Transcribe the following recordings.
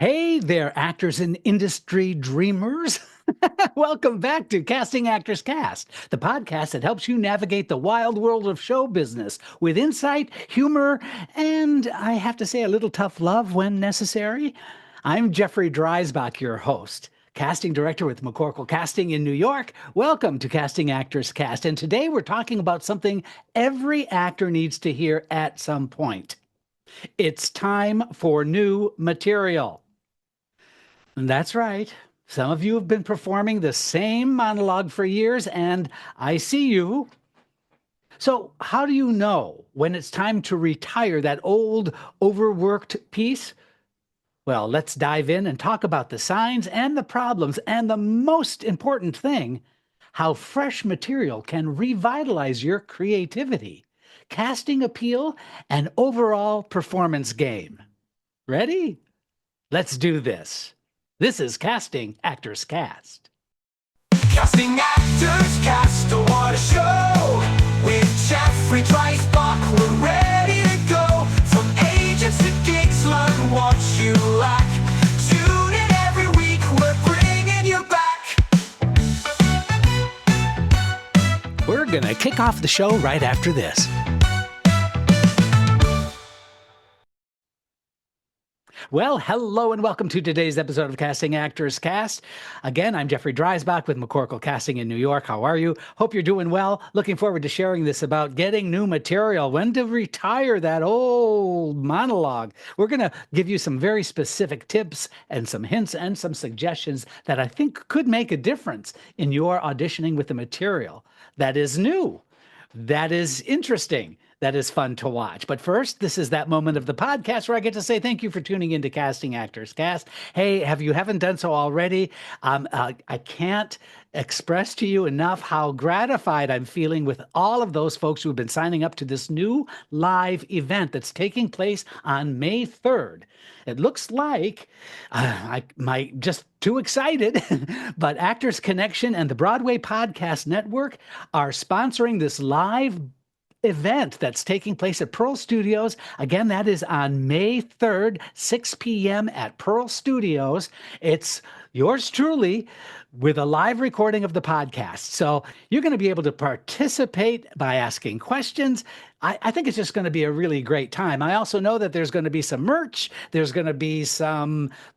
Hey there, actors and industry dreamers. Welcome back to Casting Actors Cast, the podcast that helps you navigate the wild world of show business with insight, humor, and I have to say a little tough love when necessary. I'm Jeffrey Dreisbach, your host, casting director with McCorkle Casting in New York. Welcome to Casting Actors Cast. And today we're talking about something every actor needs to hear at some point. It's time for new material. That's right. Some of you have been performing the same monologue for years, and I see you. So, how do you know when it's time to retire that old, overworked piece? Well, let's dive in and talk about the signs and the problems, and the most important thing, how fresh material can revitalize your creativity, casting appeal, and overall performance game. Ready? Let's do this. This is Casting Actors Cast. Casting Actors Cast, oh, what a show! With Jeffrey Dreisbach, we're ready to go. From agents to gigs, learn what you lack. Tune in every week, we're bringing you back. We're going to kick off the show right after this. Well, hello and welcome to today's episode of Casting Actors Cast. Again, I'm Jeffrey Dreisbach with McCorkle Casting in New York. How are you? Hope you're doing well. Looking forward to sharing this about getting new material, when to retire that old monologue. We're going to give you some very specific tips and some hints and some suggestions that I think could make a difference in your auditioning with the material that is new, that is interesting, that is fun to watch. But first, this is that moment of the podcast where I get to say thank you for tuning into Casting Actors Cast. Hey, if you haven't done so already, I can't express to you enough how gratified I'm feeling with all of those folks who have been signing up to this new live event that's taking place on May 3rd. It looks like I might just too excited, but Actors Connection and the Broadway Podcast Network are sponsoring this live event that's taking place at Pearl Studios. Again, that is on May 3rd, 6 p.m. at Pearl Studios. It's yours truly with a live recording of the podcast. So you're going to be able to participate by asking questions. I think it's just going to be a really great time. I also know that there's going to be some merch. There's going to be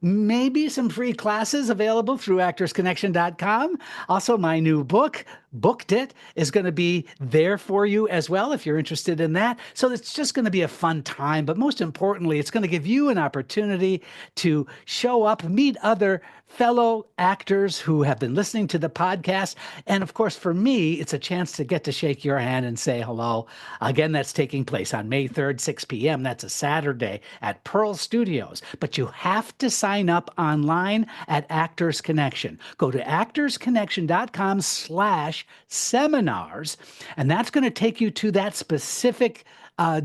maybe some free classes available through actorsconnection.com. Also, my new book, Booked It, is going to be there for you as well if you're interested in that. So it's just going to be a fun time. But most importantly, it's going to give you an opportunity to show up, meet other fellow actors who have been listening to the podcast. And of course, for me, it's a chance to get to shake your hand and say hello. Again, that's taking place on May 3rd, 6 p.m. That's a Saturday at Pearl Studios. But you have to sign up online at Actors Connection. Go to actorsconnection.com/seminars, and that's going to take you to that specific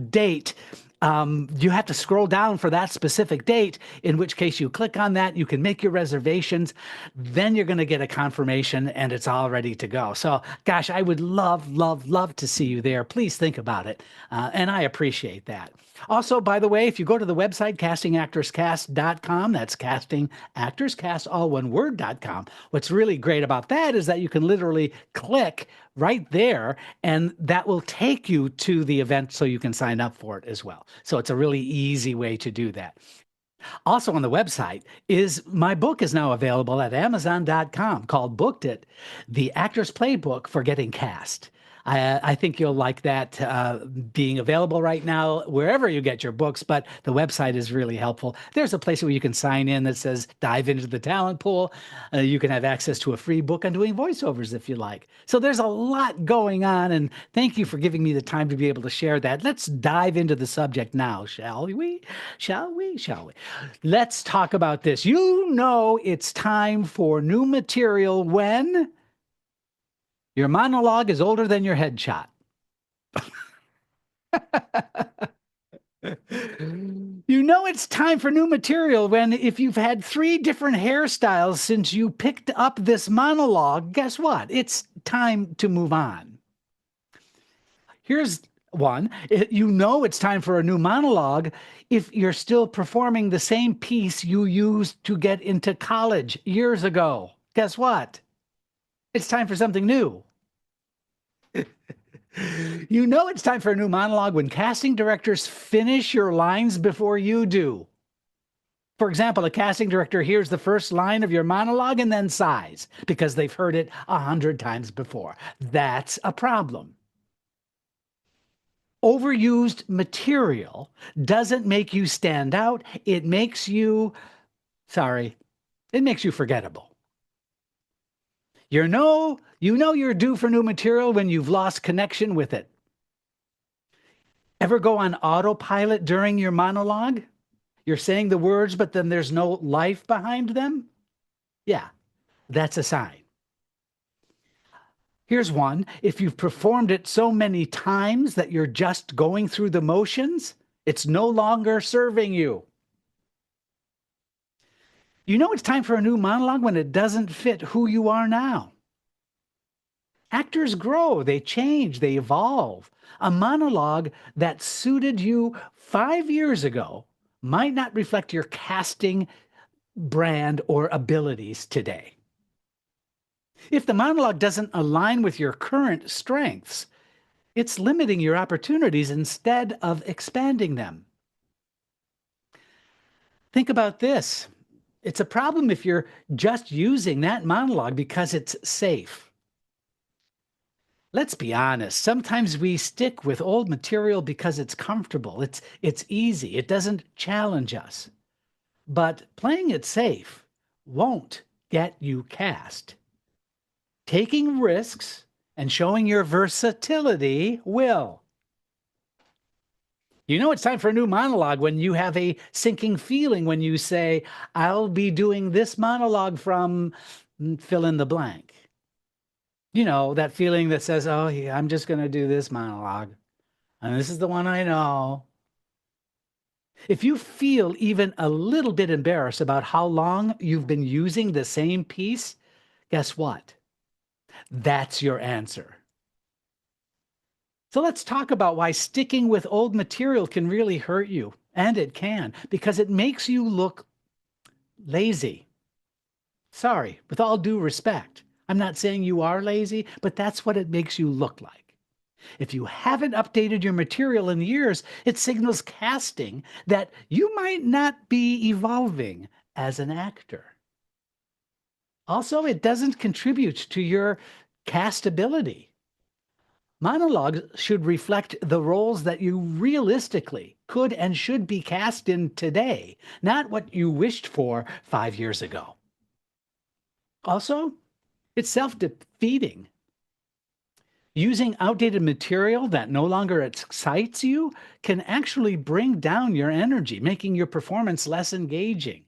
date. You have to scroll down for that specific date, in which case you click on that, you can make your reservations, then you're going to get a confirmation and it's all ready to go. So, gosh, I would love, love, love to see you there. Please think about it. And I appreciate that. Also, by the way, if you go to the website, castingactorscast.com, that's castingactorscast, all one word.com. What's really great about that is that you can literally click right there, and that will take you to the event so you can sign up for it as well. So it's a really easy way to do that. Also on the website is my book is now available at Amazon.com called Booked It, the Actor's Playbook for Getting Cast. I think you'll like that being available right now wherever you get your books, but the website is really helpful. There's a place where you can sign in that says dive into the talent pool. You can have access to a free book on doing voiceovers if you like. So there's a lot going on, and thank you for giving me the time to be able to share that. Let's dive into the subject now, shall we? Shall we? Shall we? Let's talk about this. You know it's time for new material when your monologue is older than your headshot. You know it's time for new material when, if you've had 3 different hairstyles since you picked up this monologue, guess what? It's time to move on. Here's one. You know it's time for a new monologue if you're still performing the same piece you used to get into college years ago. Guess what? It's time for something new. You know it's time for a new monologue when casting directors finish your lines before you do. For example, a casting director hears the first line of your monologue and then sighs because they've heard it 100 times before. That's a problem. Overused material doesn't make you stand out. It makes you forgettable. You know you're due for new material when you've lost connection with it. Ever go on autopilot during your monologue? You're saying the words, but then there's no life behind them? Yeah, that's a sign. Here's one. If you've performed it so many times that you're just going through the motions, it's no longer serving you. You know it's time for a new monologue when it doesn't fit who you are now. Actors grow, they change, they evolve. A monologue that suited you 5 years ago might not reflect your casting brand or abilities today. If the monologue doesn't align with your current strengths, it's limiting your opportunities instead of expanding them. Think about this. It's a problem if you're just using that monologue because it's safe. Let's be honest, sometimes we stick with old material because it's comfortable, it's easy, it doesn't challenge us. But playing it safe won't get you cast. Taking risks and showing your versatility will. You know it's time for a new monologue when you have a sinking feeling when you say, I'll be doing this monologue from fill in the blank. You know, that feeling that says, oh, yeah, I'm just going to do this monologue. And this is the one I know. If you feel even a little bit embarrassed about how long you've been using the same piece, guess what? That's your answer. So let's talk about why sticking with old material can really hurt you. And it can, because it makes you look lazy. Sorry, with all due respect. I'm not saying you are lazy, but that's what it makes you look like. If you haven't updated your material in years, it signals casting that you might not be evolving as an actor. Also, it doesn't contribute to your castability. Monologues should reflect the roles that you realistically could and should be cast in today, not what you wished for 5 years ago. Also, it's self-defeating. Using outdated material that no longer excites you can actually bring down your energy, making your performance less engaging.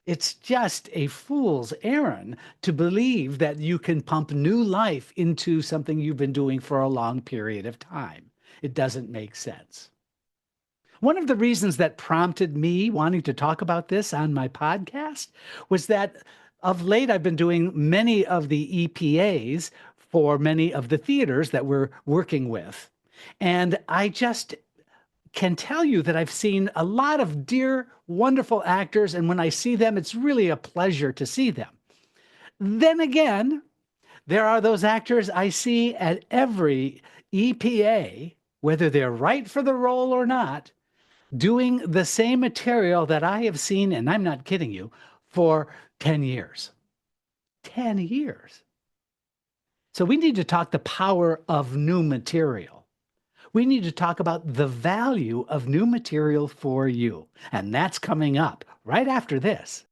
It's just a fool's errand to believe that you can pump new life into something you've been doing for a long period of time. It doesn't make sense. One of the reasons that prompted me wanting to talk about this on my podcast was that of late I've been doing many of the EPAs for many of the theaters that we're working with. And I just can tell you that I've seen a lot of dear, wonderful actors, and when I see them, it's really a pleasure to see them. Then again, there are those actors I see at every EPA, whether they're right for the role or not, doing the same material that I have seen, and I'm not kidding you, for 10 years. 10 years. So we need to talk the power of new material. We need to talk about the value of new material for you. And that's coming up right after this.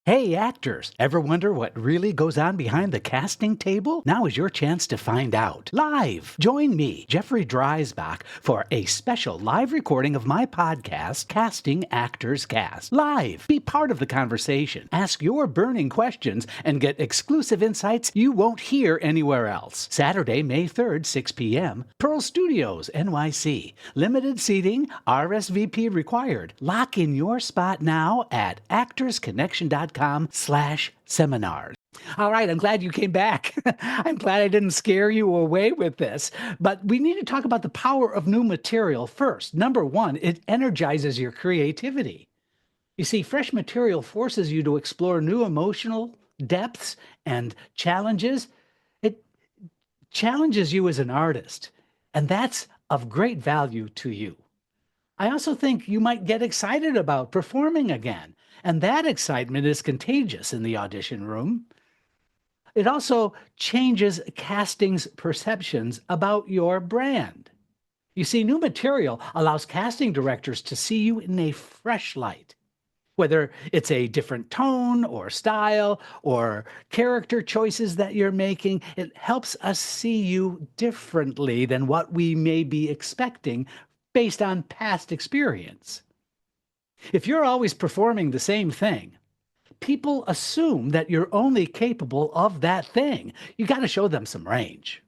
Hey actors, ever wonder what really goes on behind the casting table? Now is your chance to find out. Live! Join me, Jeffrey Dreisbach, for a special live recording of my podcast, Casting Actors Cast. Live! Be part of the conversation, ask your burning questions, and get exclusive insights you won't hear anywhere else. Saturday, May 3rd, 6 p.m., Pearl Studios, NYC. Limited seating, RSVP required. Lock in your spot now at actorsconnection.com/seminars. All right, I'm glad you came back. I'm glad I didn't scare you away with this. But we need to talk about the power of new material first. Number one, it energizes your creativity. You see, fresh material forces you to explore new emotional depths and challenges. It challenges you as an artist, and that's of great value to you. I also think you might get excited about performing again, and that excitement is contagious in the audition room. It also changes casting's perceptions about your brand. You see, new material allows casting directors to see you in a fresh light. Whether it's a different tone or style or character choices that you're making, it helps us see you differently than what we may be expecting based on past experience. If you're always performing the same thing, people assume that you're only capable of that thing. You got to show them some range.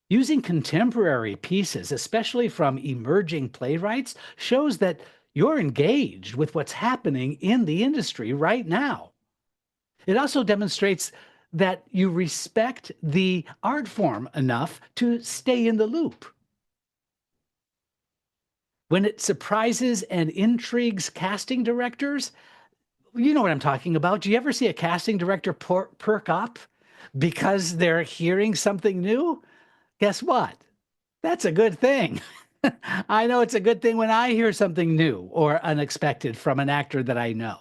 Using contemporary pieces, especially from emerging playwrights, shows that you're engaged with what's happening in the industry right now. It also demonstrates that you respect the art form enough to stay in the loop. When it surprises and intrigues casting directors, you know what I'm talking about. Do you ever see a casting director perk up because they're hearing something new? Guess what? That's a good thing. I know it's a good thing when I hear something new or unexpected from an actor that I know.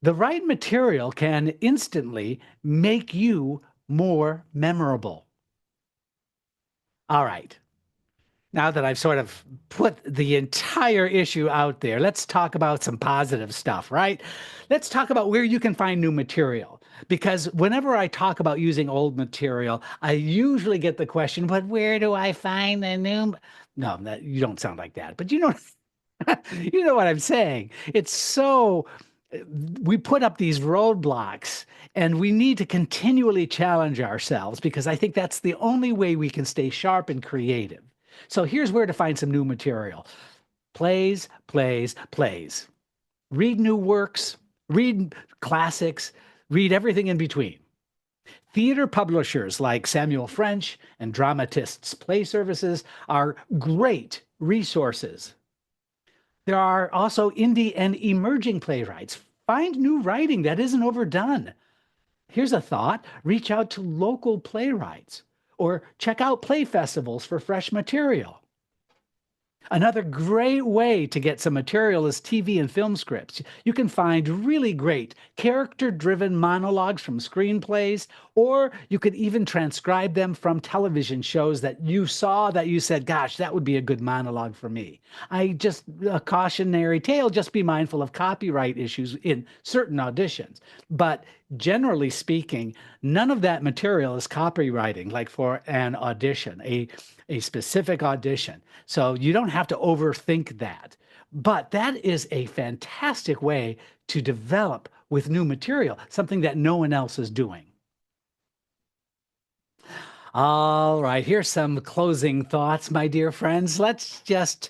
The right material can instantly make you more memorable. All right. Now that I've sort of put the entire issue out there, let's talk about some positive stuff, right? Let's talk about where you can find new material. Because whenever I talk about using old material, I usually get the question, but where do I find the new? No, you don't sound like that, but you know, you know what I'm saying. It's so, we put up these roadblocks and we need to continually challenge ourselves because I think that's the only way we can stay sharp and creative. So here's where to find some new material. Plays, plays, plays. Read new works, read classics, read everything in between. Theater publishers like Samuel French and Dramatists Play Services are great resources. There are also indie and emerging playwrights. Find new writing that isn't overdone. Here's a thought: reach out to local playwrights or check out play festivals for fresh material. Another great way to get some material is TV and film scripts. You can find really great character-driven monologues from screenplays, or you could even transcribe them from television shows that you saw that you said, gosh, that would be a good monologue for me. A cautionary tale, just be mindful of copyright issues in certain auditions. But generally speaking, none of that material is copywriting, like for an audition, a specific audition. So you don't have to overthink that. But that is a fantastic way to develop with new material, something that no one else is doing. All right, here's some closing thoughts, my dear friends. Let's just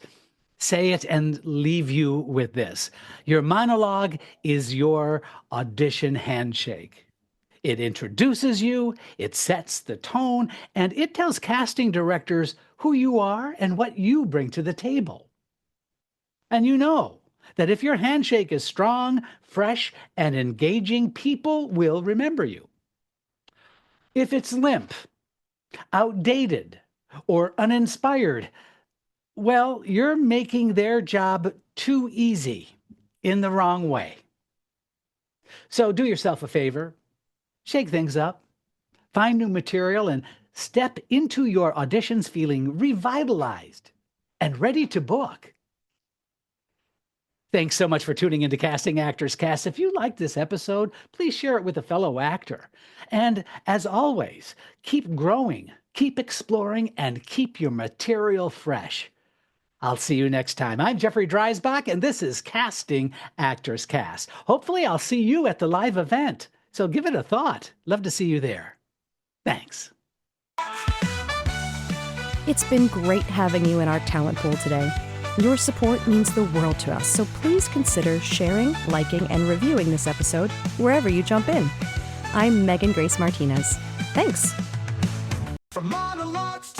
say it and leave you with this. Your monologue is your audition handshake. It introduces you, it sets the tone, and it tells casting directors who you are and what you bring to the table. And you know that if your handshake is strong, fresh, and engaging, people will remember you. If it's limp, outdated, or uninspired, well, you're making their job too easy in the wrong way. So do yourself a favor, shake things up, find new material, and step into your auditions feeling revitalized and ready to book. Thanks so much for tuning into Casting Actors Cast. If you liked this episode, please share it with a fellow actor. And as always, keep growing, keep exploring, and keep your material fresh. I'll see you next time. I'm Jeffrey Dreisbach, and this is Casting Actors Cast. Hopefully, I'll see you at the live event. So give it a thought. Love to see you there. Thanks. It's been great having you in our talent pool today. Your support means the world to us, so please consider sharing, liking, and reviewing this episode wherever you jump in. I'm Megan Grace Martinez. Thanks. From monologues